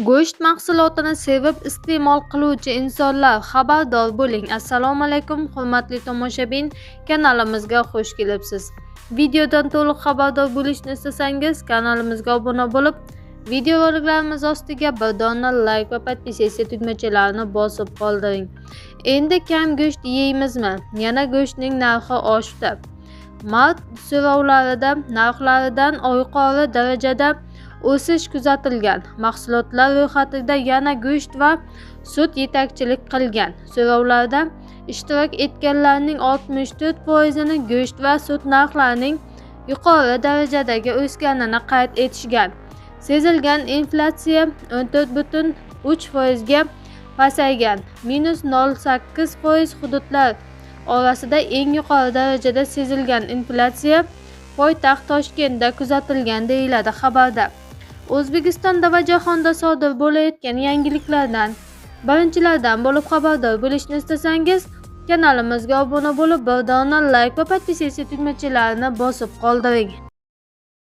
Go'sht mahsulotini sevib iste'mol qiluvchi insonlar xabardor bo'ling. Assalomu alaykum hurmatli tomoshabin, kanalimizga xush kelibsiz. Videodan to'liq xabardor bo'lishni istasangiz kanalimizga obuna bo'lib, videoroliklarimiz ostiga bir dona like va podpisatsiya tugmachalarini bosib qoldiring. Endi kam go'sht yeymizmi? Yana go'shtning narxi oshdi. Mart so'rovlarida narxlaridan yuqori darajada o'sish kuzatilgan. Mahsulotlar ro'yxatida yana go'sht va sut yetakchilik qilgan. So'rovlarda ishtirok etganlarning 64% go'sht va sut narxlarining yuqori darajadagi o'sganini qayd etishgan. Sezilgan inflyatsiya 14,3% ga pasaygan. -0,8% hududlar orasida eng yuqori darajada sezilgan inflyatsiya poytaxt Toshkentda kuzatilgan deyiladi xabarda. O'zbekistonda va jahonda sodir bo'layotgan yangiliklardan birinchilardan bo'lib xabardor bo'lishni istasangiz kanalimizga obuna bo'lib, bir dona like va podpisatsiya tugmachalarini bosib qoldiring.